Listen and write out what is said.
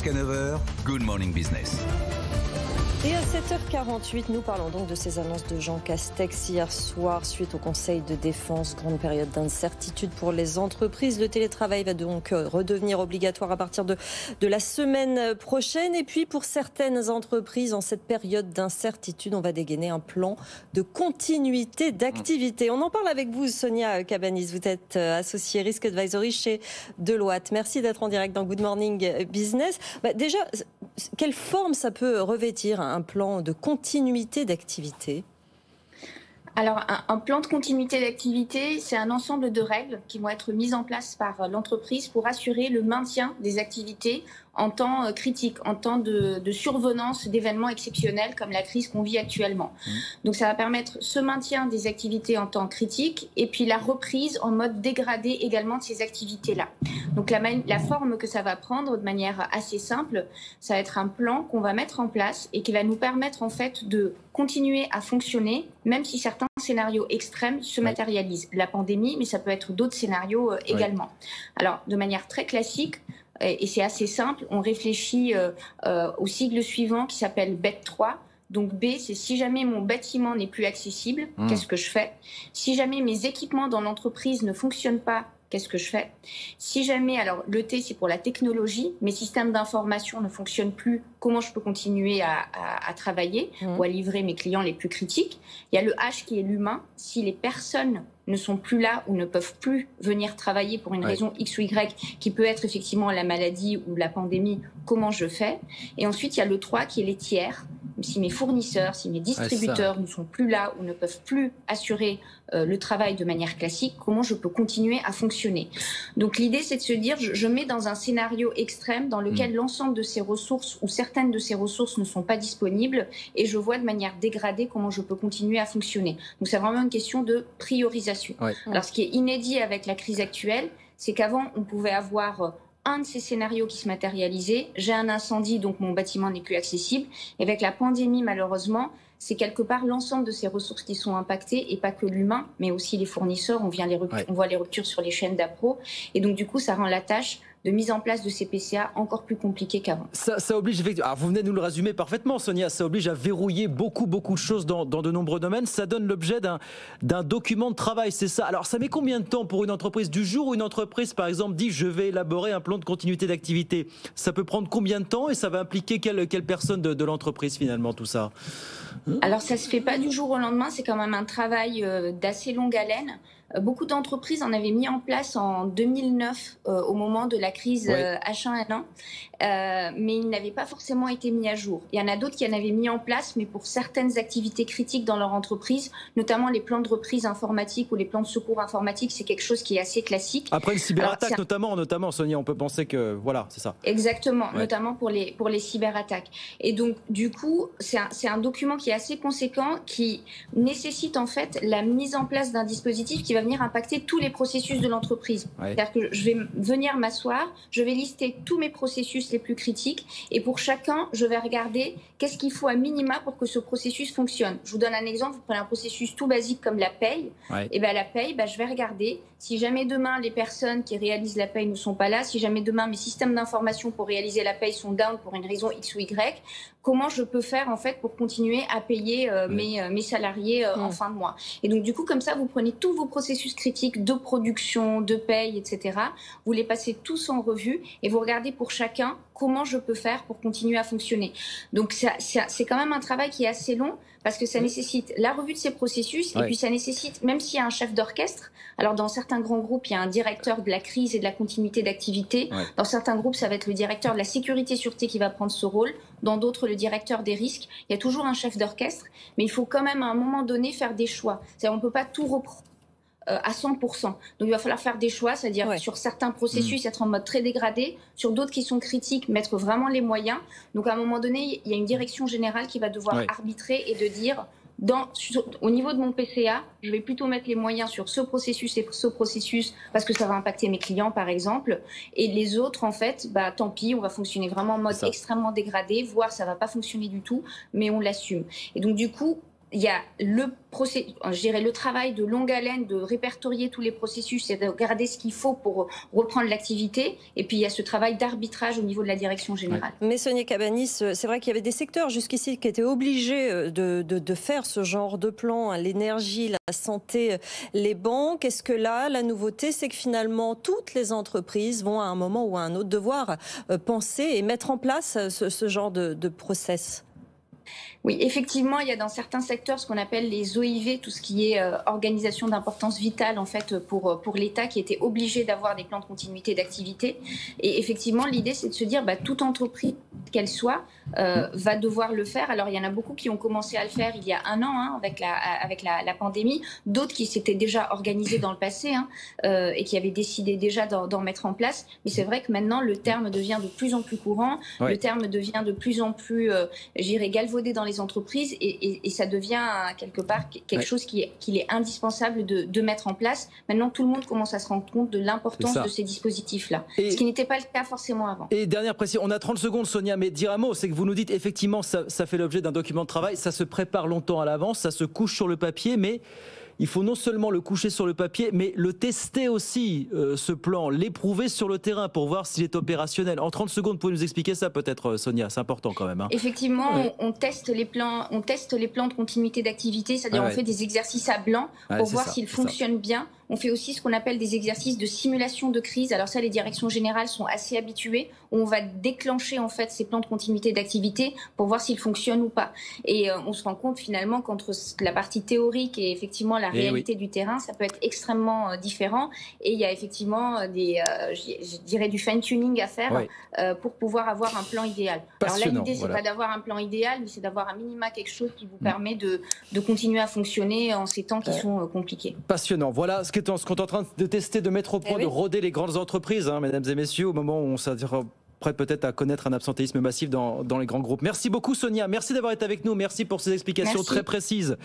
Jusqu'à 9 heures, Good Morning Business. Et à 7h48, nous parlons donc de ces annonces de Jean Castex hier soir suite au Conseil de défense. Grande période d'incertitude pour les entreprises. Le télétravail va donc redevenir obligatoire à partir de la semaine prochaine. Et puis pour certaines entreprises, en cette période d'incertitude, on va dégainer un plan de continuité d'activité. On en parle avec vous, Sonia Cabanis. Vous êtes associée Risk Advisory chez Deloitte. Merci d'être en direct dans Good Morning Business. Déjà, quelle forme ça peut revêtir un plan de continuité d'activité ? Alors, un plan de continuité d'activité, c'est un ensemble de règles qui vont être mises en place par l'entreprise pour assurer le maintien des activités en temps critique, en temps de survenance d'événements exceptionnels comme la crise qu'on vit actuellement. Donc ça va permettre ce maintien des activités en temps critique et puis la reprise en mode dégradé également de ces activités-là. Donc la forme que ça va prendre de manière assez simple, ça va être un plan qu'on va mettre en place et qui va nous permettre en fait de continuer à fonctionner même si certains scénarios extrêmes se matérialisent. La pandémie, mais ça peut être d'autres scénarios également. Alors de manière très classique, et c'est assez simple, on réfléchit au sigle suivant qui s'appelle BET 3. Donc B, c'est si jamais mon bâtiment n'est plus accessible, qu'est-ce que je fais ? Si jamais mes équipements dans l'entreprise ne fonctionnent pas, qu'est-ce que je fais ? Si jamais, alors le T c'est pour la technologie, mes systèmes d'information ne fonctionnent plus, comment je peux continuer à travailler ou à livrer mes clients les plus critiques ? Il y a le H qui est l'humain, si les personnes ne sont plus là ou ne peuvent plus venir travailler pour une raison X ou Y, qui peut être effectivement la maladie ou la pandémie, comment je fais ? Et ensuite, il y a le 3 qui est les tiers. Si mes fournisseurs, si mes distributeurs ne sont plus là ou ne peuvent plus assurer le travail de manière classique, comment je peux continuer à fonctionner ? Donc l'idée, c'est de se dire, je mets dans un scénario extrême dans lequel l'ensemble de ces ressources ou certaines de ces ressources ne sont pas disponibles et je vois de manière dégradée comment je peux continuer à fonctionner. Donc c'est vraiment une question de priorisation. Alors ce qui est inédit avec la crise actuelle, c'est qu'avant, on pouvait avoir un de ces scénarios qui se matérialisait, j'ai un incendie, donc mon bâtiment n'est plus accessible. Et avec la pandémie, malheureusement, c'est quelque part l'ensemble de ces ressources qui sont impactées, et pas que l'humain, mais aussi les fournisseurs. On voit les ruptures sur les chaînes d'appro. Et donc, du coup, ça rend la tâche de mise en place de ces PCA encore plus compliquée qu'avant. Ça oblige effectivement. Alors vous venez de nous le résumer parfaitement, Sonia. Ça oblige à verrouiller beaucoup de choses dans de nombreux domaines. Ça donne l'objet d'un document de travail, c'est ça. Alors ça met combien de temps pour une entreprise ? Du jour où une entreprise, par exemple, dit je vais élaborer un plan de continuité d'activité, ça peut prendre combien de temps et ça va impliquer quelle personne de l'entreprise finalement, tout ça ? Alors ça se fait pas du jour au lendemain. C'est quand même un travail d'assez longue haleine. Beaucoup d'entreprises en avaient mis en place en 2009 au moment de la crise H1N1, mais ils n'avaient pas forcément été mis à jour. Il y en a d'autres qui en avaient mis en place, mais pour certaines activités critiques dans leur entreprise, notamment les plans de reprise informatique ou les plans de secours informatique, c'est quelque chose qui est assez classique. Après une cyberattaque notamment, Sonia, on peut penser que voilà, c'est ça. Exactement, notamment pour les cyberattaques. Et donc du coup, c'est un document qui est assez conséquent, qui nécessite en fait la mise en place d'un dispositif qui va venir impacter tous les processus de l'entreprise. C'est-à-dire que je vais venir m'asseoir, je vais lister tous mes processus les plus critiques et pour chacun, je vais regarder qu'est-ce qu'il faut à minima pour que ce processus fonctionne. Je vous donne un exemple, vous prenez un processus tout basique comme la paye. Et bien la paye, je vais regarder si jamais demain les personnes qui réalisent la paye ne sont pas là, si jamais demain mes systèmes d'information pour réaliser la paye sont down pour une raison X ou Y, comment je peux faire en fait pour continuer à payer mes salariés en fin de mois. Et donc du coup, comme ça, vous prenez tous vos processus critiques de production, de paye, etc. Vous les passez tous en revue et vous regardez pour chacun comment je peux faire pour continuer à fonctionner. Donc c'est quand même un travail qui est assez long parce que ça nécessite la revue de ces processus et puis ça nécessite, même s'il y a un chef d'orchestre, alors dans certains grands groupes, il y a un directeur de la crise et de la continuité d'activité. Dans certains groupes, ça va être le directeur de la sécurité-sûreté qui va prendre ce rôle. Dans d'autres, le directeur des risques. Il y a toujours un chef d'orchestre, mais il faut quand même à un moment donné faire des choix. C'est-à-dire, on ne peut pas tout reprendre à 100%. Donc il va falloir faire des choix, c'est-à-dire sur certains processus être en mode très dégradé, sur d'autres qui sont critiques, mettre vraiment les moyens. Donc à un moment donné, il y a une direction générale qui va devoir arbitrer et de dire au niveau de mon PCA, je vais plutôt mettre les moyens sur ce processus et ce processus parce que ça va impacter mes clients par exemple, et les autres en fait, tant pis, on va fonctionner vraiment en mode extrêmement dégradé, voire ça va pas fonctionner du tout, mais on l'assume. Et donc du coup, il y a le travail de longue haleine de répertorier tous les processus et de regarder ce qu'il faut pour reprendre l'activité. Et puis, il y a ce travail d'arbitrage au niveau de la direction générale. Mais Sonia Cabanis, c'est vrai qu'il y avait des secteurs jusqu'ici qui étaient obligés de faire ce genre de plan, hein, l'énergie, la santé, les banques. Est-ce que là, la nouveauté, c'est que finalement, toutes les entreprises vont à un moment ou à un autre devoir penser et mettre en place ce genre de process? Oui, effectivement, il y a dans certains secteurs ce qu'on appelle les OIV, tout ce qui est organisation d'importance vitale en fait pour l'État, qui était obligé d'avoir des plans de continuité d'activité. Et effectivement, l'idée, c'est de se dire, toute entreprise qu'elle soit va devoir le faire. Alors, il y en a beaucoup qui ont commencé à le faire il y a un an, hein, avec la pandémie, d'autres qui s'étaient déjà organisés dans le passé, hein, et qui avaient décidé déjà d'en mettre en place. Mais c'est vrai que maintenant, le terme devient de plus en plus courant, le terme devient de plus en plus, galvaudé dans les entreprises, et ça devient quelque part quelque chose qu'il est indispensable de mettre en place. Maintenant, tout le monde commence à se rendre compte de l'importance de ces dispositifs-là, ce qui n'était pas le cas forcément avant. Et dernière précision, on a 30 secondes Sonia, mais dire un mot, c'est que vous nous dites effectivement ça fait l'objet d'un document de travail, ça se prépare longtemps à l'avance, ça se couche sur le papier, mais il faut non seulement le coucher sur le papier, mais le tester aussi, ce plan, l'éprouver sur le terrain pour voir s'il est opérationnel. En 30 secondes, vous pouvez nous expliquer ça peut-être, Sonia, c'est important quand même. Hein. Effectivement, on teste les plans de continuité d'activité, c'est-à-dire on fait des exercices à blanc pour voir s'ils fonctionnent bien. On fait aussi ce qu'on appelle des exercices de simulation de crise. Alors ça, les directions générales sont assez habituées, où on va déclencher en fait ces plans de continuité d'activité pour voir s'ils fonctionnent ou pas. Et on se rend compte finalement qu'entre la partie théorique et effectivement la réalité du terrain, ça peut être extrêmement différent. Et il y a effectivement je dirais du fine-tuning à faire pour pouvoir avoir un plan idéal. Alors là, l'idée, c'est pas d'avoir un plan idéal, mais c'est d'avoir un minima quelque chose qui vous permet de continuer à fonctionner en ces temps qui sont compliqués. Passionnant. Voilà ce qu'on est en train de tester, de mettre au point, de roder les grandes entreprises, hein, mesdames et messieurs, au moment où on s'attend prêt peut-être à connaître un absentéisme massif dans les grands groupes. Merci beaucoup Sonia, merci d'avoir été avec nous, merci pour ces explications très précises.